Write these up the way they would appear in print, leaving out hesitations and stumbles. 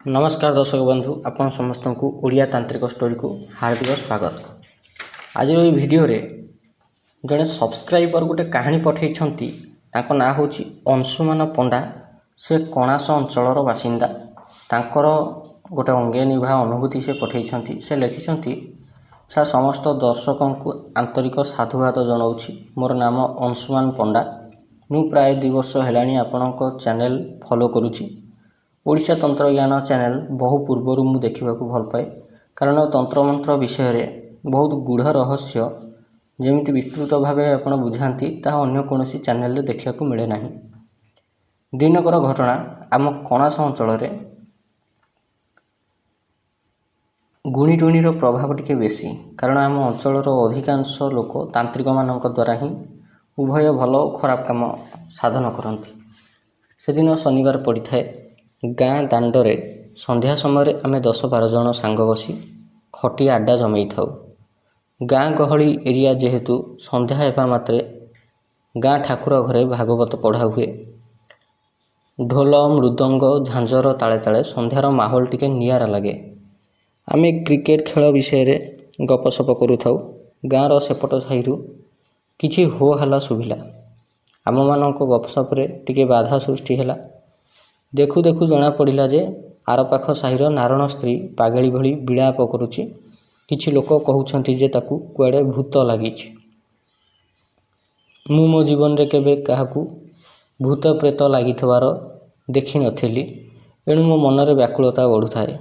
नमस्कार दर्शक बंधु आपण समस्त को ओडिया तांत्रिक स्टोरी को हार्दिक स्वागत। आज ये वीडियो रे जड़े सब्सक्राइबर गोटे कहानी पठे ना हूँ अंशुमान पंडा। से कणास अंचलर बासिंदा तांकर गोटे अंगे निभा अनुभूति से पठे से लिखिं सर समस्त दर्शकों को आंतरिक साधुवाद जनाऊँगी। मोर नाम अंशुमान पंडा। मु प्राय 2 वर्ष है आपणक चैनल फॉलो करुँची। ओडिशा तंत्र ज्ञान चैनल बहु पूर्वर मु देखा भल पाए कारण तंत्र मंत्र विषय रे बहुत गूढ़ रहस्य जमी विस्तृत भाव आप बुझाती ताहा अन्य कौन चैनल देखा मिले ना। दिनकर घटना आम कणास अंचल गुणीटुणीर प्रभाव टिके बेसी कारण आम अंचलर अधिकांश लोक तांत्रिक मान द्वारा ही उभय भल और खराब काम साधन करती। से दिन शनिवार पड़ी थाए। गाँ दांडे संध्या समय आम 10-12 जन सांग बसी खटी आड्डा जमई थाउ। गाँ गहली एरिया जेहेतु संध्या हेबा मात्रे गाँ ठाकुर घरे भागवत पढ़ा हुए। ढोल मृदंग झांझर ताले ताले संध्यार माहौल टिके नियारा लगे। आमे क्रिकेट खेल विषय गपसप करू थाउ। गाँर सेपट साहिरु किछि हो हल्ला शुभिला। आम मानक गपसप रे टिके बाधा सृष्टि हैला। देखु देखु जना पड़ा जे आर पाख साहिर नारायण स्त्री पागेली भली विलाप करुच्ची। किछि लोक कहउछंती जे ताकू कुआडे भूत लागिछि। मु मो जीवन रे केबे काहाकू भूत प्रेत लागिथवार देखि नथिली। एणु मो मनरे व्याकुलता बढ़ुथाए।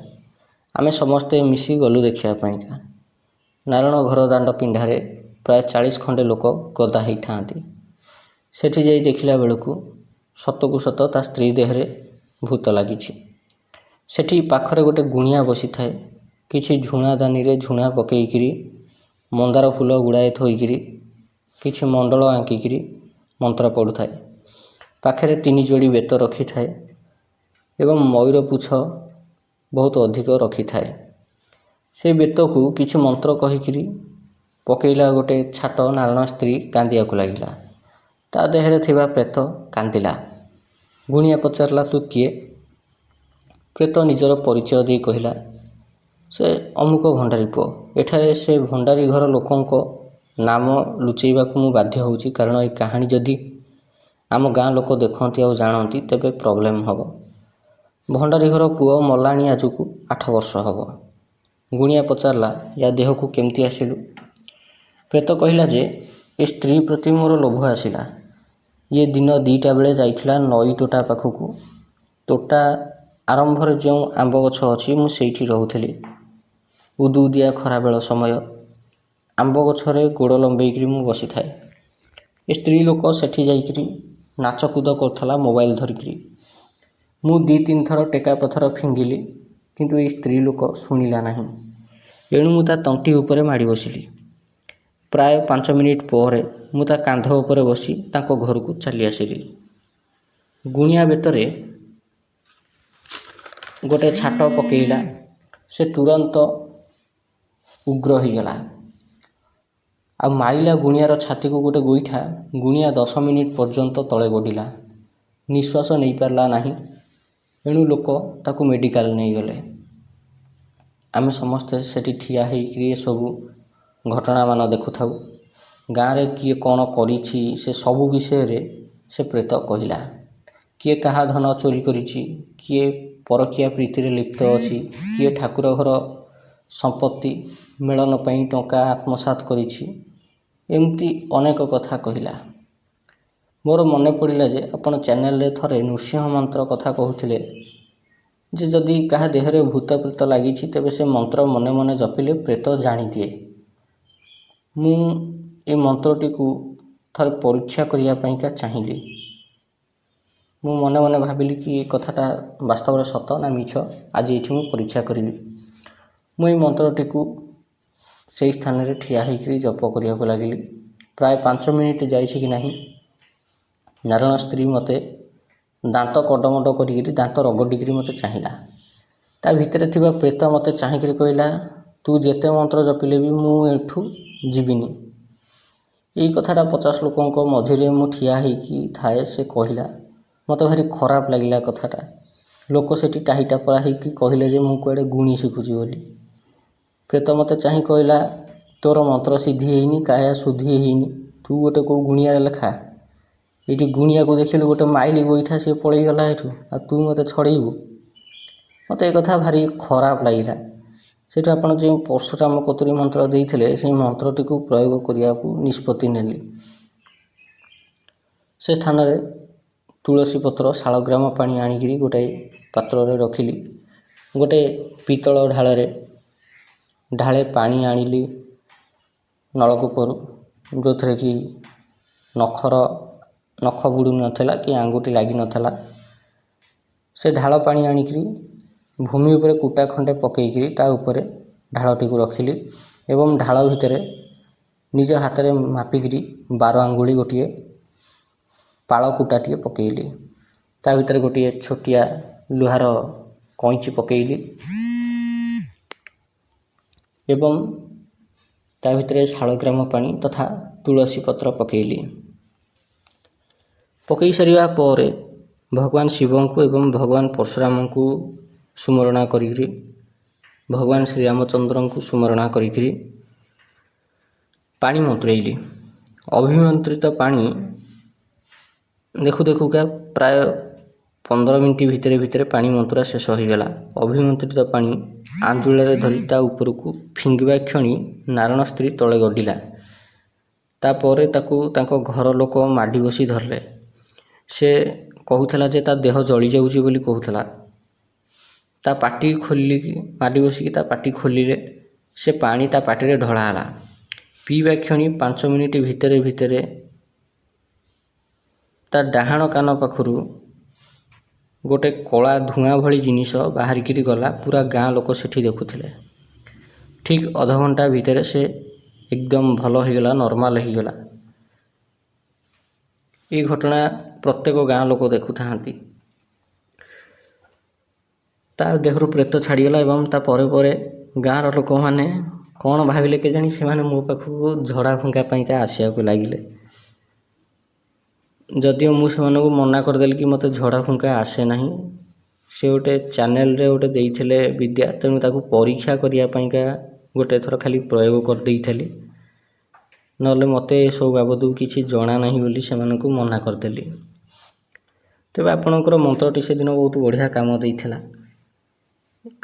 आमे समस्ते मिसी गलु देखिया पाइका। नारायण घर दांड पिंढारे प्राय 40 खंडे लोक गदा होई थांती। सेठी जाई देखिला बेलकू सतकू सत ता स्त्री देहरे भूत लागिछि। सेठी पाखरे गोटे गुणिया बसी थाए। किछि झुणा दानी रे झुणा पकेइकिरी मंदार फूल गुड़ाए थोइकिरी किछि मंडल आंकिकिरी मंत्र पढ़ुथाए। पाखरे 3 जोड़ी बेत रखी थाए एवं मयूर पुछ बहुत अधिक रखी थाए। से बेत को किछि मंत्र कहिकिरी पकेइला गोटे छाट। नारायण स्त्री कांदिया को लागिला। ता देहरे थिबा प्रेत कांदिला। गुणिया पचारला तू किए? प्रेत निजर परिचय दे कहिला से अमुक भंडारी पुओ। एठारे से भंडारी घर लोकंक नाम लुचेबा को मु बाध्य होउची कारण ए कहानी जदि आम गाँ लोक देखती और जानती तेबे प्रॉब्लम हबो। भंडारी घर पुओ मलाणी आजुकू 8 वर्ष हबो। गुणिया पचारला या देह को केमती आसिलु? प्रेत कहिला जे ए स्त्री प्रति मोर लोभ आसिला। ये दिन 2टा बेले जाइथिला नई तोटा पाखकू। तोटा आरंभ जो आंब गछ अच्छी मुझे रोली। उदुदिया खरा बेल समय आंब गछरे गोड़ लंबेकरी मु बसी थाए। स्त्री लोक सेठी जाइकरी नाचकूद करथला मोबाइल धरिकरी। मु 2-3 थर टेका पथर फिंगिली किंतु ए स्त्री लोक शुणिला नहीं। एणु मु ता तंटी उपरे माड़ी बसिली। प्राय 5 मिनिट पर मु ता कांध उपरे बसी तांको घर को चली आसिली। गुणिया बेतरे गोटे छाट पकेइला। से तुरंत उग्र हो गला आ माइला गुणियार छाती को गोटे गोईठा। गुणिया 10 मिनिट पर्यंत तले गड़िला। निश्वास नहीं पारला नहीं। एणु लोक ताकू मेडिकल नहीं गले। आमे समस्ते सेठी ठिया होइकरी सबू घटना मान देखु थाउ। गाँव रे किए कौन करिछि से सबू विषय रे से प्रेत कहिला। किए कहा धन चोरी करिछि, किए परकिया प्रीति रे लिप्त अछि, किए ठाकुर घर संपत्ति मेलन पई टंका आत्मसात करिछि। एमती अनेक कथा कहिला। मोर मने पड़िला जे अपन चैनल रे थरे नृसिंह मंत्र कथा कहूथिले जे जदि कहा देहरे भूत प्रेत लागिछि तेबे से मंत्र मने मने जपिले प्रेत जानी दिए। मु ए मंत्रटी को थर परीक्षा करिया पईका चाहिली। मु मने मने भाविली कि कथाटा वास्तव में सत ना मिछ। आज ये परीक्षा करी। मुई मंत्रटी को से स्थान रे ठिया होकर जप करिया को लगिली। प्राय 5 मिनिट जाइछि कि नहीं नारायण स्त्री मते दांत कड़मड करी दांत रगड़िकी मते चाहिला। ता भितर थिबा प्रेत मते चाहिकी कहला तू जेते मंत्र जपिले भी मु एठू जीविनी। यही कथाटा 50 लोकों मझिरे मु ठिया होइकी थाए। से कहला मते भारी खराब लगिला कथाटा। ଲୋକ ସେଠି ଟାହିଟା ପରା ହେଇକି କହିଲେ ଯେ ମୁଁ କୁଆଡ଼େ ଗୁଣି ଶିଖୁଛି ବୋଲି। ପ୍ରେତ ମୋତେ ଚାହିଁ କହିଲା, ତୋର ମନ୍ତ୍ର ସିଦ୍ଧି ହେଇନି, କାୟା ଶୁଦ୍ଧି ହେଇନି, ତୁ ଗୋଟେ କେଉଁ ଗୁଣିଆରେ ଲେଖା। ଏଇଠି ଗୁଣିଆକୁ ଦେଖିଲୁ ଗୋଟେ ମାଇଲି ବଇଠା, ସିଏ ପଳେଇଗଲା ଏଠୁ, ଆଉ ତୁ ମୋତେ ଛଡ଼େଇବୁ। ମୋତେ ଏ କଥା ଭାରି ଖରାପ ଲାଗିଲା। ସେଠୁ ଆପଣ ଯେଉଁ ପରଶୁରାମ କତୁରୀ ମନ୍ତ୍ର ଦେଇଥିଲେ ସେହି ମନ୍ତ୍ରଟିକୁ ପ୍ରୟୋଗ କରିବାକୁ ନିଷ୍ପତ୍ତି ନେଲି। ସେ ସ୍ଥାନରେ ତୁଳସୀ ପତ୍ର, ଶାଳଗ୍ରାମ ପାଣି ଆଣିକିରି ଗୋଟାଏ ପାତ୍ରରେ ରଖିଲି। ଗୋଟେ ପିତ୍ତଳ ଢାଳେ ପାଣି ଆଣିଲି ନଳକୂପରୁ, ଯେଉଁଥିରେ କି ନଖ ବୁଡ଼ୁ ନଥିଲା କି ଆଙ୍ଗୁଠି ଲାଗିନଥିଲା। ସେ ଢାଳ ପାଣି ଆଣିକିରି ଭୂମି ଉପରେ କୁଟା ଖଣ୍ଡେ ପକାଇକିରି ତା ଉପରେ ଢାଳଟିକୁ ରଖିଲି ଏବଂ ଢାଳ ଭିତରେ ନିଜ ହାତରେ ମାପିକିରି 12 ଆଙ୍ଗୁଳି ଗୋଟିଏ ପାଳ କୁଟାଟିଏ ପକାଇଲି। ତା ଭିତରେ ଗୋଟିଏ ଛୋଟିଆ ଲୁହାର କଇଁଚି ପକାଇଲି ଏବଂ ତା ଭିତରେ ଶାଳଗ୍ରାମ ପାଣି ତଥା ତୁଳସୀ ପତ୍ର ପକାଇଲି। ପକାଇ ସାରିବା ପରେ ଭଗବାନ ଶିବଙ୍କୁ ଏବଂ ଭଗବାନ ପରଶୁରାମଙ୍କୁ ସୁମରଣା କରିକିରି, ଭଗବାନ ଶ୍ରୀରାମଚନ୍ଦ୍ରଙ୍କୁ ସୁମରଣା କରିକିରି ପାଣି ମନ୍ତୁରେଇଲି। ଅଭିମନ୍ତ୍ରିତ ପାଣି ଦେଖୁ ଦେଖୁକା ପ୍ରାୟ 15 ମିନିଟ୍ ଭିତରେ ପାଣି ମନ୍ତୁରା ଶେଷ ହୋଇଗଲା। ଅଭିମନ୍ତ୍ରିତ ପାଣି ଆଞ୍ଜୁଳାରେ ଧରି ତା ଉପରକୁ ଫିଙ୍ଗିବା କ୍ଷଣି ନାରଣ ସ୍ତ୍ରୀ ତଳେ ଗଡ଼ିଲା। ତାପରେ ତାକୁ ତାଙ୍କ ଘର ଲୋକ ମାଡ଼ି ବସି ଧରିଲେ। ସେ କହୁଥିଲା ଯେ ତା ଦେହ ଜଳିଯାଉଛି ବୋଲି କହୁଥିଲା। ତା ପାଟି ଖୋଲିକି ମାଡ଼ି ବସିକି ତା ପାଟି ଖୋଲିଲେ, ସେ ପାଣି ତା ପାଟିରେ ଢଳା ହେଲା। ପିଇବା କ୍ଷଣି 5 ମିନିଟ୍ ଭିତରେ ତା ଡାହାଣ କାନ ପାଖରୁ ଗୋଟେ କଳା ଧୂଆଁ ଭଳି ଜିନିଷ ବାହାରିକିରି ଗଲା। ପୁରା ଗାଁ ଲୋକ ସେଠି ଦେଖୁଥିଲେ। ଠିକ୍ ଅଧଘଣ୍ଟା ଭିତରେ ସେ ଏକଦମ ଭଲ ହୋଇଗଲା, ନର୍ମାଲ ହୋଇଗଲା। ଏ ଘଟଣା ପ୍ରତ୍ୟେକ ଗାଁ ଲୋକ ଦେଖୁଥାନ୍ତି। ତା ଦେହରୁ ପ୍ରେତ ଛାଡ଼ିଗଲା ଏବଂ ତା ପରେ ଗାଁର ଲୋକମାନେ କ'ଣ ଭାବିଲେ କେଜାଣି, ସେମାନେ ମୋ ପାଖକୁ ଝଡ଼ା ଫୁଙ୍କା ପାଇଁକା ଆସିବାକୁ ଲାଗିଲେ। ଯଦିଓ ମୁଁ ସେମାନଙ୍କୁ ମନା କରିଦେଲି କି ମୋତେ ଝଡ଼ା ଫୁଙ୍କା ଆସେ ନାହିଁ। ସେ ଗୋଟେ ଚ୍ୟାନେଲରେ ଗୋଟେ ଦେଇଥିଲେ ବିଦ୍ୟା, ତେଣୁ ତାକୁ ପରୀକ୍ଷା କରିବା ପାଇଁକା ଗୋଟେ ଥର ଖାଲି ପ୍ରୟୋଗ କରିଦେଇଥିଲି। ନହେଲେ ମୋତେ ଏସବୁ ବାବଦକୁ କିଛି ଜଣା ନାହିଁ ବୋଲି ସେମାନଙ୍କୁ ମନା କରିଦେଲି। ତେବେ ଆପଣଙ୍କର ମନ୍ତ୍ରଟି ସେଦିନ ବହୁତ ବଢ଼ିଆ କାମ ଦେଇଥିଲା।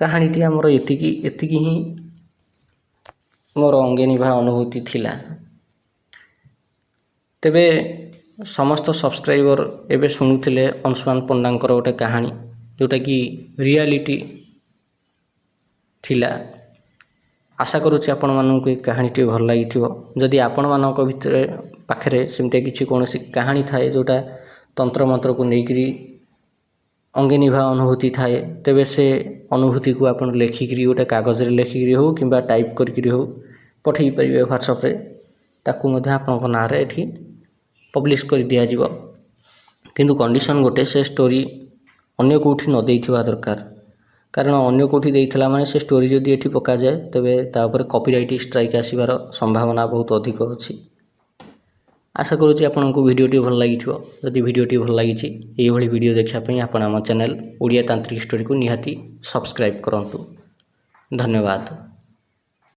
କାହାଣୀଟି ଆମର ଏତିକି ହିଁ ମୋର ଅଙ୍ଗେ ନିଭା ଅନୁଭୂତି ଥିଲା। ତେବେ ସମସ୍ତ ସବସ୍କ୍ରାଇବର ଏବେ ଶୁଣୁଥିଲେ ଅଂଶୁମାନ ପଣ୍ଡାଙ୍କର ଗୋଟେ କାହାଣୀ, ଯେଉଁଟାକି ରିଆଲିଟି ଥିଲା। ଆଶା କରୁଛି ଆପଣମାନଙ୍କୁ ଏ କାହାଣୀଟି ଭଲ ଲାଗିଥିବ। ଯଦି ଆପଣମାନଙ୍କ ପାଖରେ ସେମିତି କିଛି କୌଣସି କାହାଣୀ ଥାଏ ଯେଉଁଟା ତନ୍ତ୍ରମନ୍ତ୍ରକୁ ନେଇକରି ଅଙ୍ଗେ ନିଭା ଅନୁଭୂତି ଥାଏ, ତେବେ ସେ ଅନୁଭୂତିକୁ ଆପଣ ଲେଖିକିରି ଗୋଟେ କାଗଜରେ ଲେଖିକିରି ହେଉ କିମ୍ବା ଟାଇପ୍ କରିକିରି ହେଉ ପଠାଇ ପାରିବେ ହ୍ୱାଟ୍ସଆପ୍ରେ। ତାକୁ ମଧ୍ୟ ଆପଣଙ୍କ ନାଁରେ ଏଠି ପବ୍ଲିଶ କରି ଦିଆଯିବ। କିନ୍ତୁ କଣ୍ଡିସନ୍ ଗୋଟେ, ସେ ଷ୍ଟୋରି ଅନ୍ୟ କେଉଁଠି ନ ଦେଇଥିବା ଦରକାର। କାରଣ ଅନ୍ୟ କେଉଁଠି ଦେଇଥିଲା ମାନେ ସେ ଷ୍ଟୋରି ଯଦି ଏଠି ପକାଯାଏ, ତେବେ ତା ଉପରେ କପିରାଇଟ୍ ଷ୍ଟ୍ରାଇକ୍ ଆସିବାର ସମ୍ଭାବନା ବହୁତ ଅଧିକ ଅଛି। ଆଶା କରୁଛି ଆପଣଙ୍କୁ ଭିଡ଼ିଓଟି ଭଲ ଲାଗିଥିବ। ଯଦି ଭିଡ଼ିଓଟି ଭଲ ଲାଗିଛି, ଏଇଭଳି ଭିଡ଼ିଓ ଦେଖିବା ପାଇଁ ଆପଣ ଆମ ଚ୍ୟାନେଲ୍ ଓଡ଼ିଆ ତାନ୍ତ୍ରିକ ଷ୍ଟୋରିକୁ ନିହାତି ସବସ୍କ୍ରାଇବ୍ କରନ୍ତୁ। ଧନ୍ୟବାଦ।